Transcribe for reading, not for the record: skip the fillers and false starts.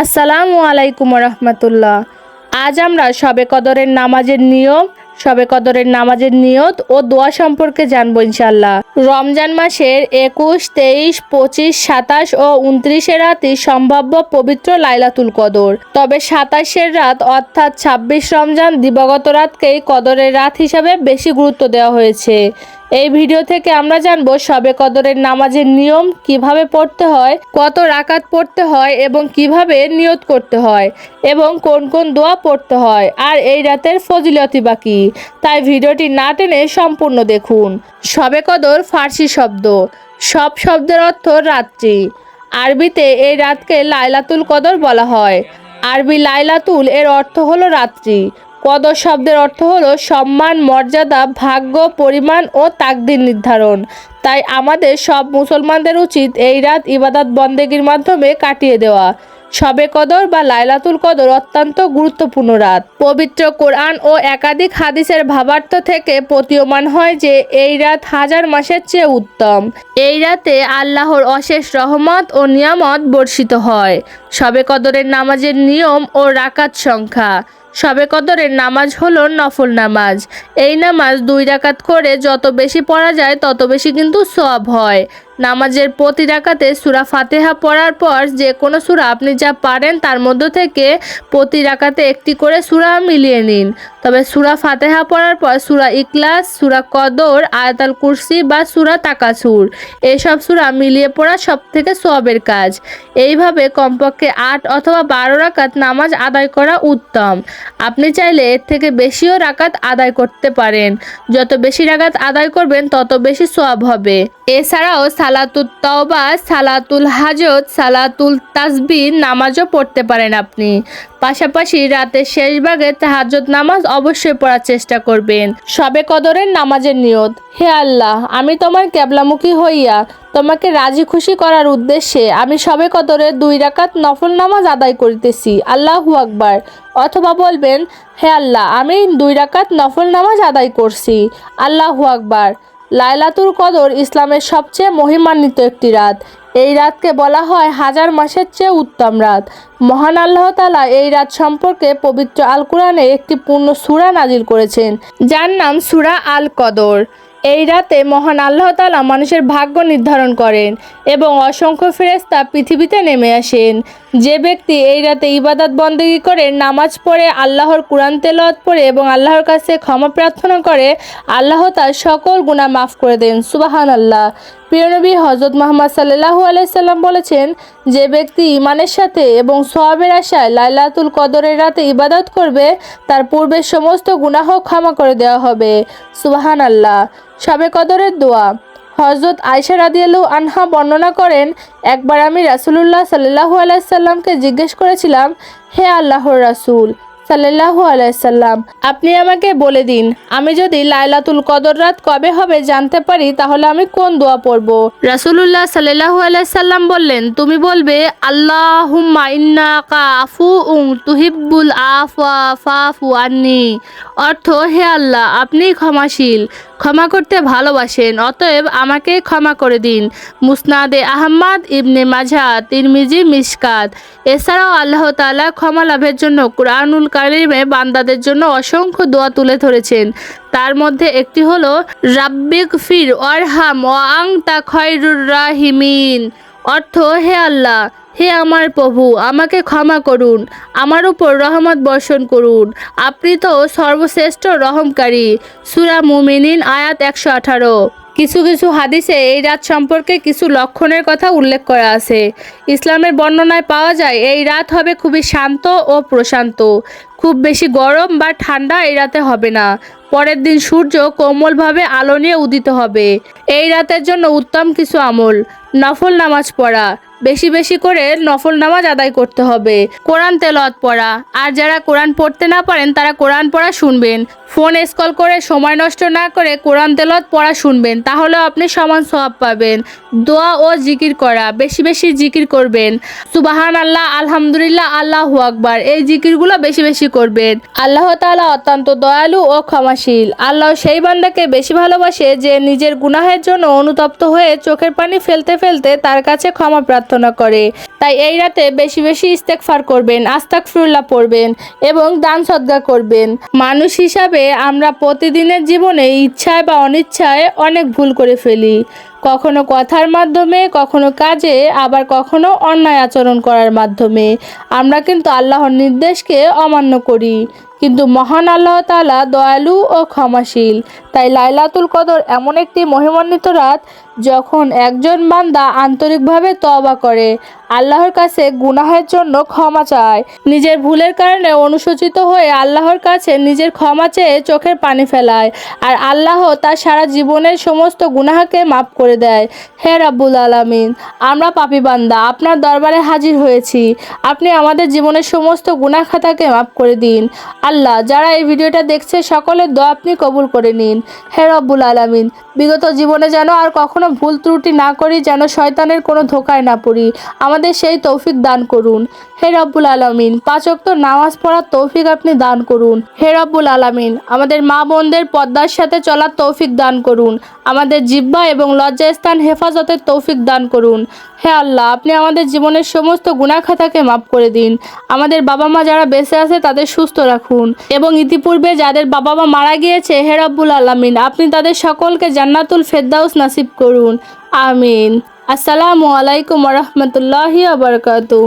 আসসালামু আলাইকুম রহমতুল্লাহ। আজ আমরা শবে কদরের নামাজের নিয়ম, শবে কদরের নামাজের নিয়ত ও দোয়া সম্পর্কে জানবো ইনশাল্লাহ। রমজান মাসের 21, 23, 25, 27 ও 29 রাতই সম্ভাব্য পবিত্র লাইলাতুল কদর। তবে 27 রাত অর্থাৎ 26 রমজান দিবাগত রাতকেই কদরের রাত হিসাবে বেশি গুরুত্ব দেওয়া হয়েছে। এই ভিডিও থেকে আমরা জানবো শবে কদরের নামাজের নিয়ম, কিভাবে পড়তে হয়, কত রাকাত পড়তে হয় এবং কিভাবে নিয়ত করতে হয় এবং কোন কোন দোয়া পড়তে হয়, আর এই রাতের ফজিলতই বা কি। তাই ভিডিওটি না টেনে সম্পূর্ণ দেখুন। শবে কদর ফার্সি শব্দ, সব শব্দের অর্থ রাত্রি। আরবিতে এই রাতকে লাইলাতুল কদর বলা হয়। আরবি লাইলাতুল এর অর্থ হলো রাত্রি। কদর শব্দের অর্থ হলো সম্মান, মর্যাদা, ভাগ্য, পরিমাণ ও তাকদীর নির্ধারণ। তাই আমাদের সব মুসলমানদের উচিত এই রাত ইবাদত বন্দেগীর মাধ্যমে কাটিয়ে দেওয়া। শবে কদর বা লাইলাতুল কদর অত্যন্ত গুরুত্বপূর্ণ রাত। পবিত্র কোরআন ও একাধিক হাদিসের ভাবার্থ থেকে প্রতীয়মান হয় যে এই রাত হাজার মাসের চেয়ে উত্তম। এই রাতে আল্লাহর অশেষ রহমত ও নিয়ামত বর্ষিত হয়। শবে কদরের নামাজের নিয়ম ও রাকাত সংখ্যা। শবে কদরের নামাজ হলো নফল নামাজ। এই নামাজ 2 রাকাত করে যত বেশি পড়া যায় তত বেশি কিন্তু সওয়াব হয়। নামাজের প্রতি রাকাতে সূরা ফাতিহা পড়ার পর যে কোনো সূরা আপনি যা পারেন তার মধ্য থেকে প্রতি রাকাতে একটি করে সূরা মিলিয়ে নিন। তবে সূরা ফাতিহা পড়ার পর সূরা ইখলাস, সূরা কদর, আয়াতুল কুরসি বা সূরা তাকাসুর এসব সূরা মিলিয়ে পড়া সবথেকে সওয়াবের কাজ। এইভাবে কমপক্ষে 8 অথবা 12 রাকাত নামাজ আদায় করা উত্তম। আপনি চাইলে এর থেকে বেশিও রাকাত আদায় করতে পারেন। যত বেশি রাকাত আদায় করবেন তত বেশি সওয়াব হবে। এছাড়াও সালাতুত তাওবা, সালাতুল হাজত, সালাতুল তাসবিহ নামাজও পড়তে পারেন আপনি। পাশাপাশি রাতের শেষ ভাগে তাহাজ্জুদ নামাজ অবশ্যই পড়ার চেষ্টা করবেন। শবে কদরের নামাজের নিয়ত। হে আল্লাহ, আমি তোমার কেবলামুখী হইয়া তোমাকে রাজি খুশি করার উদ্দেশ্যে আমি শবে কদরের 2 রাকাত নফল নামাজ আদায় করিতেছি। আল্লাহু আকবার। অথবা বলবেন, হে আল্লাহ, আমি 2 রাকাত নফল নামাজ আদায় করছি। আল্লাহু আকবার। লাইলাতুল কদর ইসলামের সবচেয়ে মহিমান্বিত একটি রাত। এই রাতকে বলা হয় হাজার মাসের চেয়ে উত্তম রাত। মহান আল্লাহ তাআলা এই রাত সম্পর্কে পবিত্র আল কোরআনে একটি পূর্ণ সূরা নাজিল করেছেন, যার নাম সূরা আল কদর। এই রাতে মহান আল্লাহ তাআলা মানুষের ভাগ্য নির্ধারণ করেন এবং অসংখ্য ফেরেশতা পৃথিবীতে নেমে আসেন। যে ব্যক্তি এই রাতে ইবাদত বন্দেগী করে, নামাজ পড়ে, আল্লাহর কুরআন তেলাওয়াত পড়ে এবং আল্লাহর কাছে ক্ষমা প্রার্থনা করে, আল্লাহ তার সকল গুনাহ মাফ করে দেন। সুবহানাল্লাহ। প্রিয় নবী হযরত মুহাম্মদ সাল্লাল্লাহু আলাইহি সাল্লাম বলেছেন, যে ব্যক্তি ঈমানের সাথে এবং সওয়াবের আশায় লাইলাতুল কদরের রাতে ইবাদত করবে তার পূর্বের সমস্ত গুনাহ ক্ষমা করে দেওয়া হবে। সুবহানাল্লাহ। শবে কদরের দোয়া। হযরত আয়েশা রাদিয়াল্লাহু আনহা বর্ণনা করেন, একবার আমি রাসূলুল্লাহ সাল্লাল্লাহু আলাইহি সাল্লামকে জিজ্ঞেস করেছিলাম, হে আল্লাহর রাসূল সাল্লাল্লাহু আলাইহি সাল্লাম, আপনি আমাকে বলে দিন, আমি যদি লাইলাতুল কদর রাত কবে হবে জানতে পারি তাহলে আমি কোন দোয়া পড়ব? রাসূলুল্লাহ সাল্লাল্লাহু আলাইহি সাল্লাম বললেন, তুমি বলবে, আল্লাহুম্মা ইন্নাকা আফুউন তুহিব্বুল আফওয়া ফাফু আন্নি। অর্থ, হে আল্লাহ, আপনি ক্ষমাশীল, ক্ষমা করতে ভালোবাসেন, অতএব আমাকে ক্ষমা করে দিন। মুসনাদে আহমদ, ইবনে মাজাহ, তিরমিজি, মিশকাত। এছাড়াও আল্লাহ তাআলা ক্ষমা লাভের জন্য কুরআনুল কারীমে বান্দাদের জন্য অসংখ্য দোয়া তুলে ধরেছেন। তার মধ্যে একটি হলো রাব্বিগফির ওয়ারহাম ওয়া আনতা খায়রুর রাহিমিন। অর্থ, হে আল্লাহ, হে আমার প্রভু, আমাকে ক্ষমা করুন, আমার উপর রহমত বর্ষণ করুন, আপনি তো সর্বশ্রেষ্ঠ রহমকারী। সূরা মুমিনিন আয়াত 118। কিছু কিছু হাদিসে এই রাত সম্পর্কে কিছু লক্ষণের কথা উল্লেখ করা আছে। ইসলামের বর্ণনায় পাওয়া যায় এই রাত হবে খুবই শান্ত ও প্রশান্ত। খুব বেশি গরম বা ঠান্ডা এই রাতে হবে না। পরের দিন সূর্য কোমলভাবে আলো নিয়ে উদিত হবে। এই রাতের জন্য উত্তম কিছু আমল। নফল নামাজ পড়া, বেশি বেশি করে নফল নামাজ আদায় করতে হবে। কোরআন তেলাওয়াত পড়া, আর যারা কোরআন পড়তে না পারেন তারা কোরআন পড়া শুনবেন। ফোন স্ক্রল করে সময় নষ্ট না করে কোরআন তেলাওয়াত পড়া শুনবেন, তাহলে আপনি সমান সওয়াব পাবেন। দোয়া ও জিকির করা, বেশি বেশি জিকির করবেন। সুবাহান আল্লাহ, আলহামদুলিল্লাহ, আল্লাহু আকবার, এই জিকিরগুলো বেশি বেশি করবেন। আল্লাহ তাআলা অত্যন্ত দয়ালু ও ক্ষমাশীল। আল্লাহ সেই বান্দাকে বেশি ভালোবাসে যে নিজের গুনাহের জন্য অনুতপ্ত হয়ে চোখের পানি ফেলতে ফেলতে তার কাছে ক্ষমা প্রার্থনা করে। তাই এই রাতে বেশি বেশি ইস্তেগফার করবেন, আস্তাগফিরুল্লাহ পড়বেন এবং দান সদকা করবেন। মানুষ হিসাবে আমরা প্রতিদিনের জীবনে ইচ্ছায় বা অনিচ্ছায় অনেক ভুল করে ফেলি, কখনো কথার মাধ্যমে, কখনো কাজে, আবার কখনো অন্যায় আচরণ করার মাধ্যমে। আমরা কিন্তু আল্লাহর নির্দেশকে অমান্য করি, কিন্তু মহান আল্লাহ তাআলা দয়ালু ও ক্ষমাশীল। তাই লাইলাতুল কদর এমন একটি মহিমান্বিত রাত যখন একজন বান্দা আন্তরিকভাবে তওবা করে, আল্লাহর কাছে গুনাহের জন্য ক্ষমা চায়, নিজের ভুলের কারণে অনুশোচিত হয়ে আল্লাহর কাছে নিজের ক্ষমা চেয়ে চোখের পানি ফেলায়, আর আল্লাহ তার সারা জীবনের সমস্ত গুনাহকে মাফ করে দেয়। হে রাব্বুল আলামিন, আমরা পাপী বান্দা আপনার দরবারে হাজির হয়েছি, আপনি আমাদের জীবনের সমস্ত গুনাহ খাতাকে মাফ করে দিন। আল্লাহ, যারা এই ভিডিওটা দেখছে সকলের দোয়া আপনি কবুল করে নিন। হে রাব্বুল আলামিন, বিগত জীবনে যেন আর কখনো ভুল ত্রুটি না করি, যেন শয়তানের কোনো ধোকায় না পড়ি, আমাদের সেই তৌফিক দান করুন। হে রাব্বুল আলামিন, 5 ওয়াক্ত নামাজ পড়ার তৌফিক আপনি দান করুন। হে রাব্বুল আলামিন, আমাদের মা বোনদের পর্দার সাথে চলার তৌফিক দান করুন, আমাদের জিহ্বা এবং লজ্জাস্থান হেফাজতের তৌফিক দান করুন। হে আল্লাহ, আপনি আমাদের জীবনের সমস্ত গুনাহ খাতাকে মাফ করে দিন। আমাদের বাবা মা যারা বেঁচে আছে তাদের সুস্থ রাখুন, এবং ইতিপূর্বে যাদের বাবা মা মারা গিয়েছে, হে রাব্বুল আলামিন, আপনি তাদের সকলকে জান্নাতুল ফেরদাউস নাসিব করুন। আমিন। আসসালামু আলাইকুম ওয়া রাহমাতুল্লাহি ওয়া বারাকাতুহু।